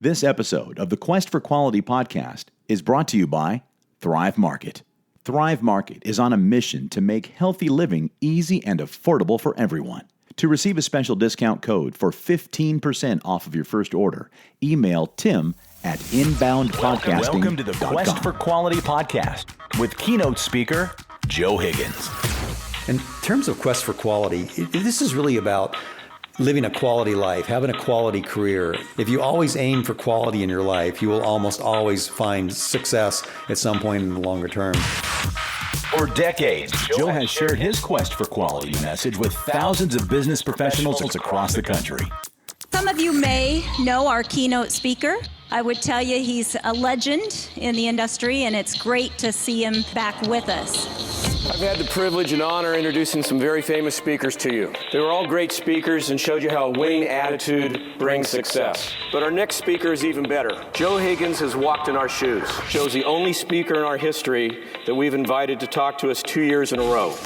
This episode of the Quest for Quality podcast is brought to you by Thrive Market. Thrive Market is on a mission to make healthy living easy and affordable for everyone. To receive a special discount code for 15% off of your first order, email Tim at inboundpodcasting.com. Welcome to the Quest for Quality podcast with keynote speaker Joe Higgins. In terms of Quest for Quality, this is really about living a quality life, having a quality career. If you always aim for quality in your life, you will almost always find success at some point in the longer term. For decades, Joe has shared his quest for quality message with thousands of business professionals across the country. Some of you may know our keynote speaker. I would tell you he's a legend in the industry, and it's great to see him back with us. I've had the privilege and honor introducing some very famous speakers to you. They were all great speakers and showed you how a winning attitude brings success. But our next speaker is even better. Joe Higgins has walked in our shoes. Joe's the only speaker in our history that we've invited to talk to us 2 years in a row.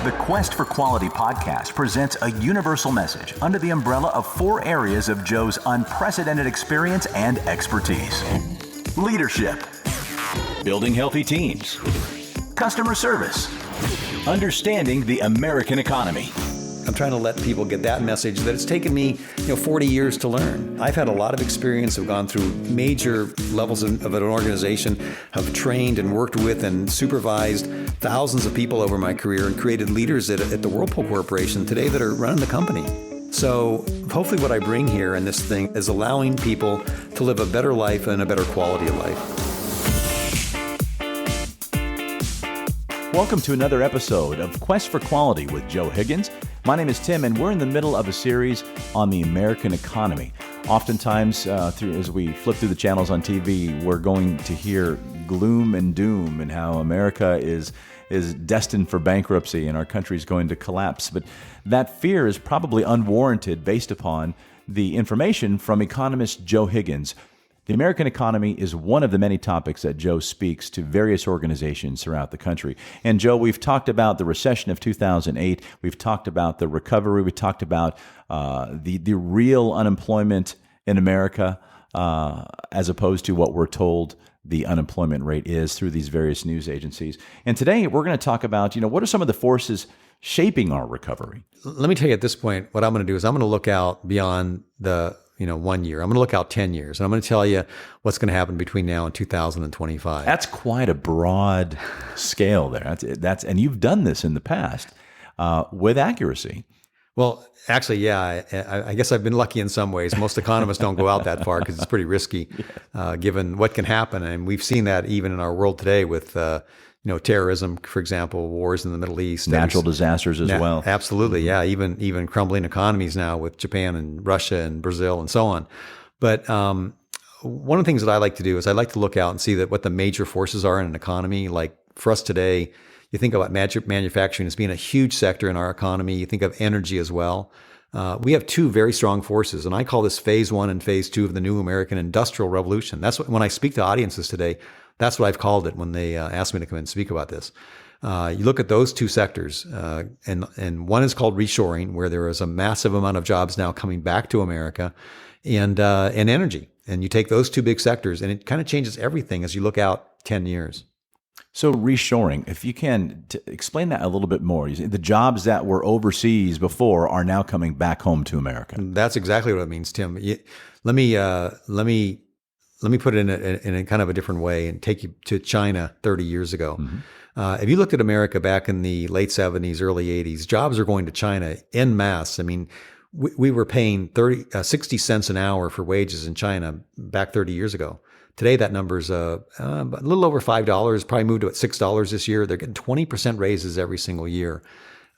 The Quest for Quality podcast presents a universal message under the umbrella of 4 areas of Joe's unprecedented experience and expertise. Leadership, building healthy teams, customer service, understanding the American economy. I'm trying to let people get that message that it's taken me 40 years to learn. I've had a lot of experience. I've gone through major levels of an organization, have trained and worked with and supervised thousands of people over my career and created leaders at the Whirlpool Corporation today that are running the company. So hopefully what I bring here in this thing is allowing people to live a better life and a better quality of life. Welcome to another episode of Quest for Quality with Joe Higgins. My name is Tim, and we're in the middle of a series on the American economy. Oftentimes, as we flip through the channels on TV, we're going to hear gloom and doom and how America is destined for bankruptcy and our country is going to collapse. But that fear is probably unwarranted based upon the information from economist Joe Higgins. The American economy is one of the many topics that Joe speaks to various organizations throughout the country. And Joe, we've talked about the recession of 2008. We've talked about the recovery. We talked about the real unemployment in America as opposed to what we're told the unemployment rate is through these various news agencies. And today we're going to talk about, what are some of the forces shaping our recovery? Let me tell you at this point, what I'm going to do is I'm going to look out beyond the 1 year. I'm going to look out 10 years, and I'm going to tell you what's going to happen between now and 2025. That's quite a broad scale there. That's and you've done this in the past with accuracy. Well, actually, yeah, I guess I've been lucky in some ways. Most economists don't go out that far because it's pretty risky, given what can happen. And we've seen that even in our world today with terrorism, for example, wars in the Middle East, natural disasters as well. Absolutely, yeah. Even crumbling economies now with Japan and Russia and Brazil and so on. But one of the things that I like to do is I like to look out and see that what the major forces are in an economy. Like for us today, you think about manufacturing as being a huge sector in our economy. You think of energy as well. We have 2 very strong forces, and I call this phase 1 and phase 2 of the new American industrial revolution. That's what, when I speak to audiences today, that's what I've called it when they ask me to come and speak about this. You look at those 2 sectors, and one is called reshoring, where there is a massive amount of jobs now coming back to America, and energy. And you take those 2 big sectors, and it kind of changes everything as you look out 10 years. So reshoring, if you can explain that a little bit more. The jobs that were overseas before are now coming back home to America. That's exactly what it means, Tim. Let me put it in a kind of a different way and take you to China 30 years ago. Mm-hmm. If you looked at America back in the late 70s, early 80s, jobs are going to China en masse. I mean, we were paying 60 cents an hour for wages in China back 30 years ago. Today, that number's a little over $5, probably moved to $6 this year. They're getting 20% raises every single year.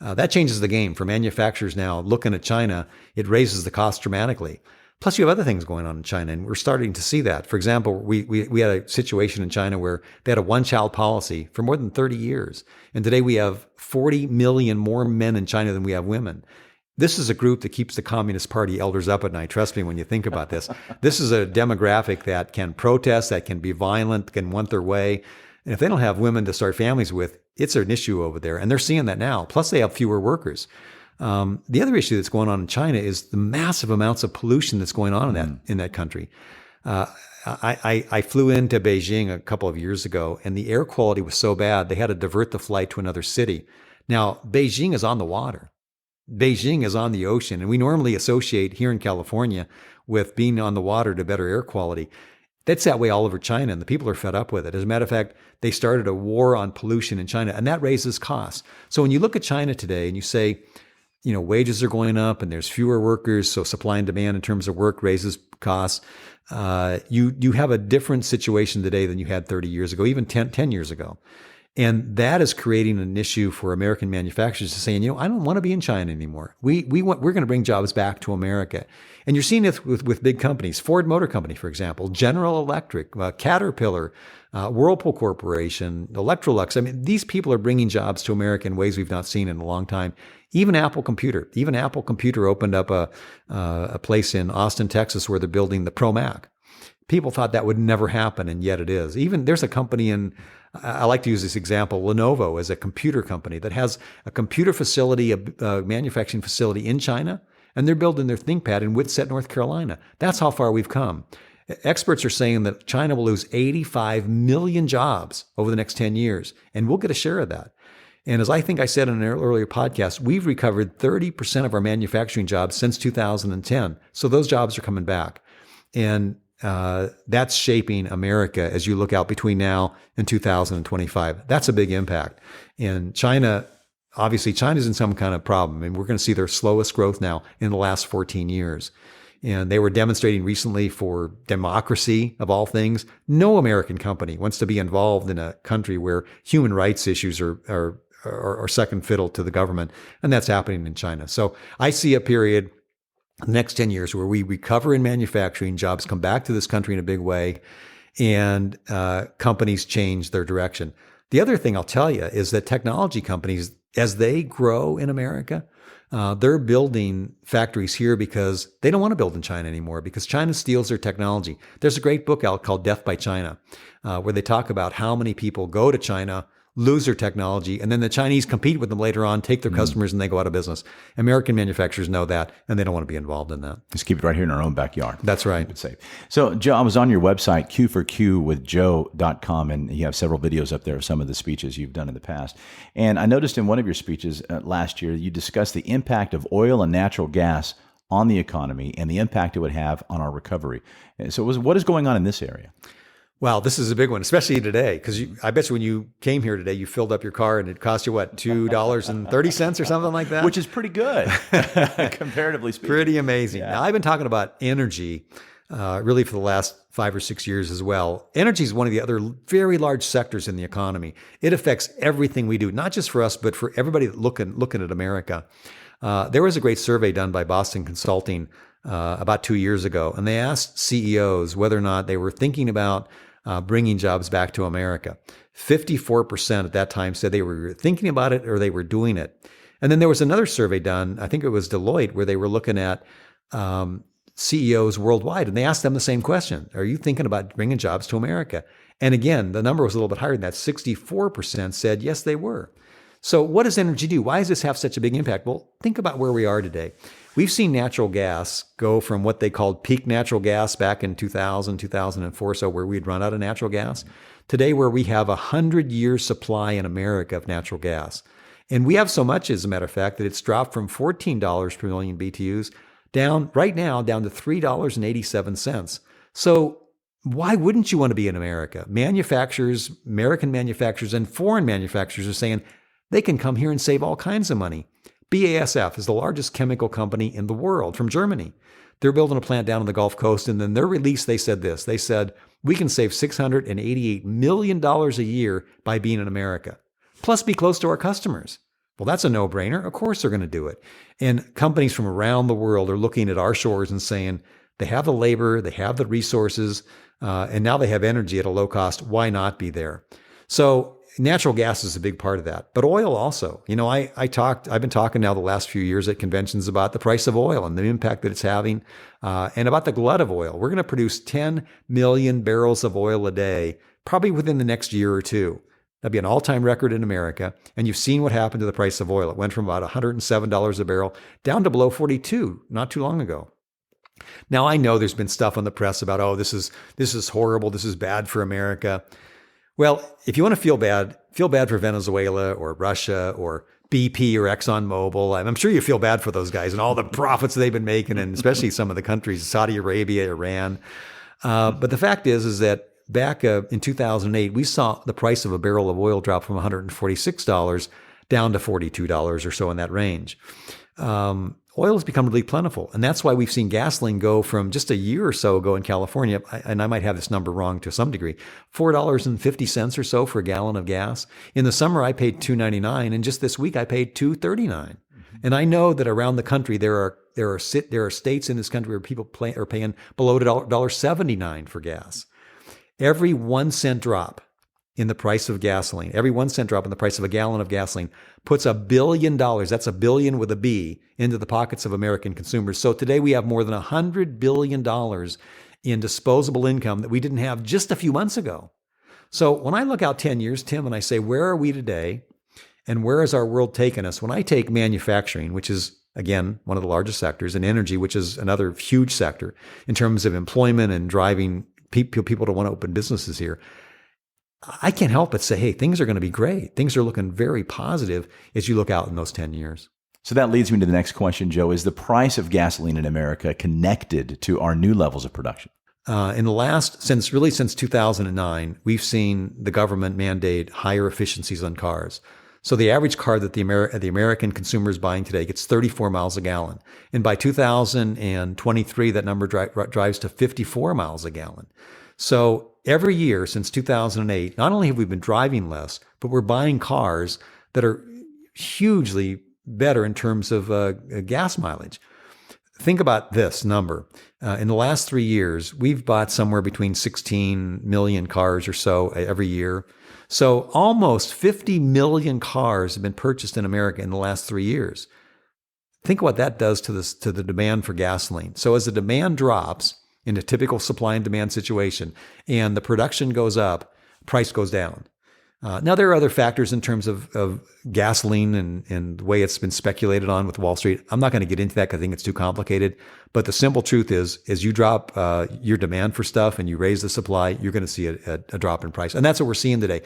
That changes the game for manufacturers now. Looking at China, it raises the cost dramatically. Plus, you have other things going on in China, and we're starting to see that. For example, we had a situation in China where they had a one-child policy for more than 30 years. And today we have 40 million more men in China than we have women. This is a group that keeps the Communist Party elders up at night. Trust me when you think about this. This is a demographic that can protest, that can be violent, can want their way. And if they don't have women to start families with, it's an issue over there. And they're seeing that now. Plus, they have fewer workers. The other issue that's going on in China is the massive amounts of pollution that's going on in that country. I flew into Beijing a couple of years ago, and the air quality was so bad they had to divert the flight to another city. Now, Beijing is on the water. Beijing is on the ocean, and we normally associate here in California with being on the water to better air quality. That's that way all over China, and the people are fed up with it. As a matter of fact, they started a war on pollution in China, and that raises costs. So when you look at China today and you say, wages are going up and there's fewer workers, so supply and demand in terms of work raises costs, you have a different situation today than you had 30 years ago, even 10 years ago. And that is creating an issue for American manufacturers to saying, I don't want to be in China anymore. We're going to bring jobs back to America. And you're seeing it with big companies, Ford Motor Company, for example, General Electric, Caterpillar, Whirlpool Corporation, Electrolux. I mean, these people are bringing jobs to America in ways we've not seen in a long time. Even Apple Computer opened up a place in Austin, Texas, where they're building the Pro Mac. People thought that would never happen, and yet it is. Even there's a company I like to use this example. Lenovo is a computer company that has a computer facility, a manufacturing facility in China, and they're building their ThinkPad in Whitsett, North Carolina. That's how far we've come. Experts are saying that China will lose 85 million jobs over the next 10 years, and we'll get a share of that. And as I think I said in an earlier podcast, we've recovered 30% of our manufacturing jobs since 2010. So those jobs are coming back. And that's shaping America as you look out between now and 2025. That's a big impact. And China, obviously, China's in some kind of problem. I mean, we're going to see their slowest growth now in the last 14 years. And they were demonstrating recently for democracy, of all things. No American company wants to be involved in a country where human rights issues are second fiddle to the government. And that's happening in China. So I see a period next 10 years where we recover in manufacturing, jobs come back to this country in a big way, and companies change their direction. The other thing I'll tell you is that technology companies, as they grow in America, they're building factories here because they don't want to build in China anymore because China steals their technology. There's a great book out called Death by China, where they talk about how many people go to China, lose their technology, and then the Chinese compete with them later on, take their customers, and they go out of business. American manufacturers know that, and they don't want to be involved in that. Just keep it right here in our own backyard. That's right. It's safe. So, Joe, I was on your website, qforqwithjoe.com, and you have several videos up there of some of the speeches you've done in the past. And I noticed in one of your speeches last year, you discussed the impact of oil and natural gas on the economy and the impact it would have on our recovery. So what is going on in this area? Wow, this is a big one, especially today, because I bet you when you came here today, you filled up your car and it cost you, what, $2.30 or something like that? Which is pretty good, comparatively speaking. Pretty amazing. Yeah. Now, I've been talking about energy really for the last 5 or 6 years as well. Energy is one of the other very large sectors in the economy. It affects everything we do, not just for us, but for everybody looking at America. There was a great survey done by Boston Consulting about 2 years ago, and they asked CEOs whether or not they were thinking about bringing jobs back to America. 54% at that time said they were thinking about it or they were doing it. And then there was another survey done, I think it was Deloitte, where they were looking at CEOs worldwide, and they asked them the same question. Are you thinking about bringing jobs to America? And again, the number was a little bit higher than that. 64% said yes, they were. So what does energy do? Why does this have such a big impact? Well, think about where we are today. We've seen natural gas go from what they called peak natural gas back in 2000, 2004, so where we'd run out of natural gas, today where we have 100-year supply in America of natural gas. And we have so much, as a matter of fact, that it's dropped from $14 per million BTUs right now down to $3.87. So why wouldn't you want to be in America? American manufacturers and foreign manufacturers are saying they can come here and save all kinds of money. BASF is the largest chemical company in the world from Germany. They're building a plant down on the Gulf Coast, and then their release, they said this. They said, we can save $688 million a year by being in America, plus be close to our customers. Well, that's a no-brainer. Of course they're going to do it. And companies from around the world are looking at our shores and saying, they have the labor, they have the resources, and now they have energy at a low cost. Why not be there? So natural gas is a big part of that, but oil also. I've been talking now the last few years at conventions about the price of oil and the impact that it's having, and about the glut of oil. We're going to produce 10 million barrels of oil a day, probably within the next year or two. That'd be an all-time record in America. And you've seen what happened to the price of oil. It went from about $107 a barrel down to below 42 not too long ago. Now, I know there's been stuff on the press about, oh, this is horrible. This is bad for America. Well, if you want to feel bad for Venezuela or Russia or BP or ExxonMobil. I'm sure you feel bad for those guys and all the profits they've been making, and especially some of the countries, Saudi Arabia, Iran. But the fact is that back in 2008, we saw the price of a barrel of oil drop from $146 down to $42 or so in that range. Oil has become really plentiful. And that's why we've seen gasoline go from just a year or so ago in California, and I might have this number wrong to some degree, $4.50 or so for a gallon of gas. In the summer, I paid $2.99, and just this week I paid $2.39. Mm-hmm. And I know that around the country, there are states in this country where people are paying below $1.79 for gas. Every 1 cent drop in the price of gasoline, every 1 cent drop in the price of a gallon of gasoline puts $1 billion, that's a billion with a B, into the pockets of American consumers. So today we have more than $100 billion in disposable income that we didn't have just a few months ago. So when I look out 10 years, Tim, and I say, where are we today? And where has our world taken us? When I take manufacturing, which is, again, one of the largest sectors, and energy, which is another huge sector in terms of employment and driving people to want to open businesses here, I can't help but say, hey, things are going to be great. Things are looking very positive as you look out in those 10 years. So that leads me to the next question, Joe. Is the price of gasoline in America connected to our new levels of production? Since 2009, we've seen the government mandate higher efficiencies on cars. So the average car that the American consumer is buying today gets 34 miles a gallon. And by 2023, that number drives to 54 miles a gallon. So every year since 2008, not only have we been driving less, but we're buying cars that are hugely better in terms of gas mileage. Think about this number. In the last 3 years, we've bought somewhere between 16 million cars or so every year. So almost 50 million cars have been purchased in America in the last 3 years. Think what that does to the demand for gasoline. So as the demand drops in a typical supply and demand situation and the production goes up, price goes down. Now, there are other factors in terms of gasoline and the way it's been speculated on with Wall Street. I'm not going to get into that because I think it's too complicated. But the simple truth is, as you drop your demand for stuff and you raise the supply, you're going to see a drop in price. And that's what we're seeing today.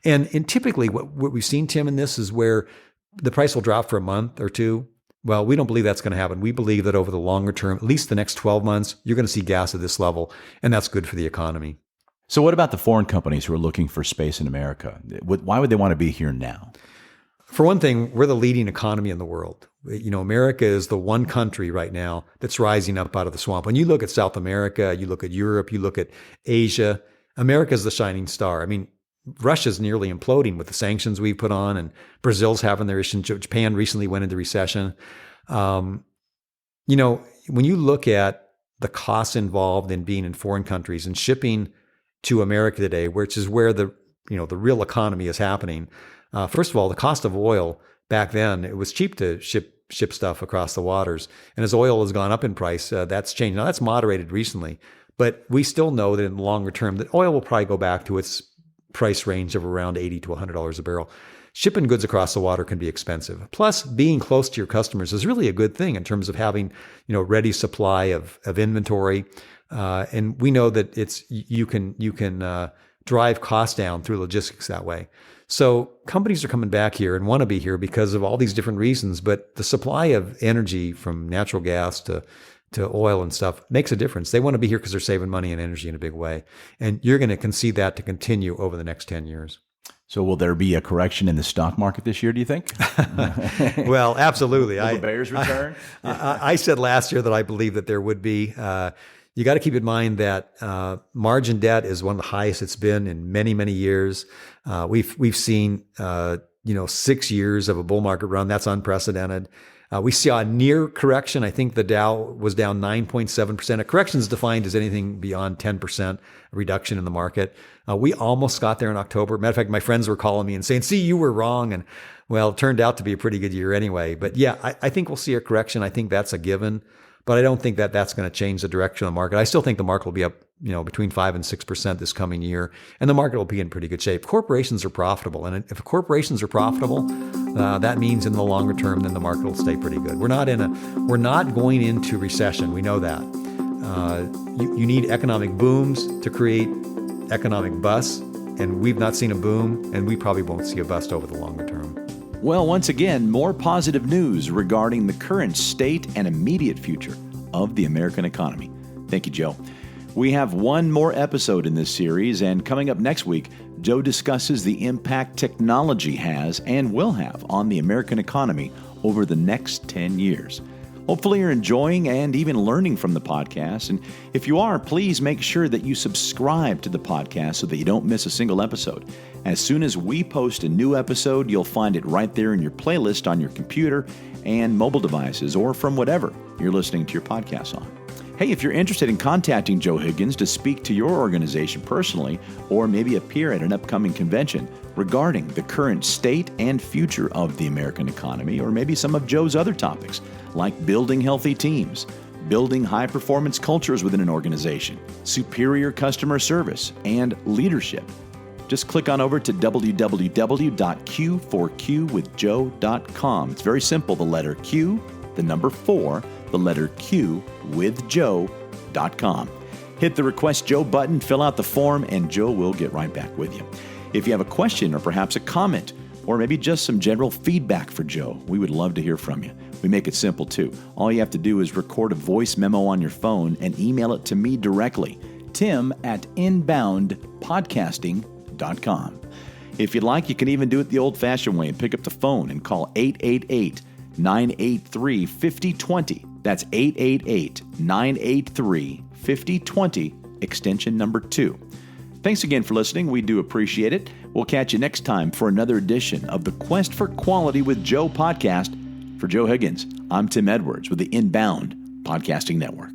And typically what we've seen, Tim, in this is where the price will drop for a month or two. Well, we don't believe that's going to happen. We believe that over the longer term, at least the next 12 months, you're going to see gas at this level, and that's good for the economy. So what about the foreign companies who are looking for space in America? Why would they want to be here now? For one thing, we're the leading economy in the world. America is the one country right now that's rising up out of the swamp. When you look at South America, you look at Europe, you look at Asia, America is the shining star. I mean, Russia's nearly imploding with the sanctions we put on, and Brazil's having their issues. Japan recently went into recession. When you look at the costs involved in being in foreign countries and shipping to America today, which is where the real economy is happening. First of all, the cost of oil back then, it was cheap to ship stuff across the waters. And as oil has gone up in price, that's changed. Now that's moderated recently, but we still know that in the longer term that oil will probably go back to its price range of around $80 to $100 a barrel. Shipping goods across the water can be expensive. Plus, being close to your customers is really a good thing in terms of having, ready supply of inventory. And we know that you can drive costs down through logistics that way. So companies are coming back here and want to be here because of all these different reasons. But the supply of energy from natural gas to oil and stuff makes a difference. They want to be here because they're saving money and energy in a big way. And you're going to concede that to continue over the next 10 years. So will there be a correction in the stock market this year, do you think? Well, absolutely. Will the bears return? I said last year that I believe that there would be. You got to keep in mind that margin debt is one of the highest it's been in many, many years. We've seen 6 years of a bull market run. That's unprecedented. We saw a near correction. I think the Dow was down 9.7%. A correction is defined as anything beyond 10% reduction in the market. We almost got there in October. Matter of fact, my friends were calling me and saying, see, you were wrong. And well, it turned out to be a pretty good year anyway. But yeah, I think we'll see a correction. I think that's a given. But I don't think that that's going to change the direction of the market. I still think the market will be up between 5 and 6% this coming year, and the market will be in pretty good shape. Corporations are profitable, and if corporations are profitable, that means in the longer term, then the market will stay pretty good. We're not going into recession. We know that. You need economic booms to create economic busts, and we've not seen a boom, and we probably won't see a bust over the longer term. Well, once again, more positive news regarding the current state and immediate future of the American economy. Thank you, Joe. We have one more episode in this series, and coming up next week, Joe discusses the impact technology has and will have on the American economy over the next 10 years. Hopefully you're enjoying and even learning from the podcast, and if you are, please make sure that you subscribe to the podcast so that you don't miss a single episode. As soon as we post a new episode, you'll find it right there in your playlist on your computer and mobile devices, or from whatever you're listening to your podcast on. Hey, if you're interested in contacting Joe Higgins to speak to your organization personally, or maybe appear at an upcoming convention regarding the current state and future of the American economy, or maybe some of Joe's other topics, like building healthy teams, building high-performance cultures within an organization, superior customer service, and leadership, just click on over to www.q4qwithjoe.com. It's very simple. The letter Q, the number 4, the letter Q with Joe.com. Hit the Request Joe button, fill out the form, and Joe will get right back with you. If you have a question or perhaps a comment, or maybe just some general feedback for Joe, we would love to hear from you. We make it simple too. All you have to do is record a voice memo on your phone and email it to me directly, tim@inboundpodcasting.com. If you'd like, you can even do it the old-fashioned way and pick up the phone and call 888-983-5020. That's 888-983-5020, extension number 2. Thanks again for listening. We do appreciate it. We'll catch you next time for another edition of the Quest for Quality with Joe podcast. For Joe Higgins, I'm Tim Edwards with the Inbound Podcasting Network.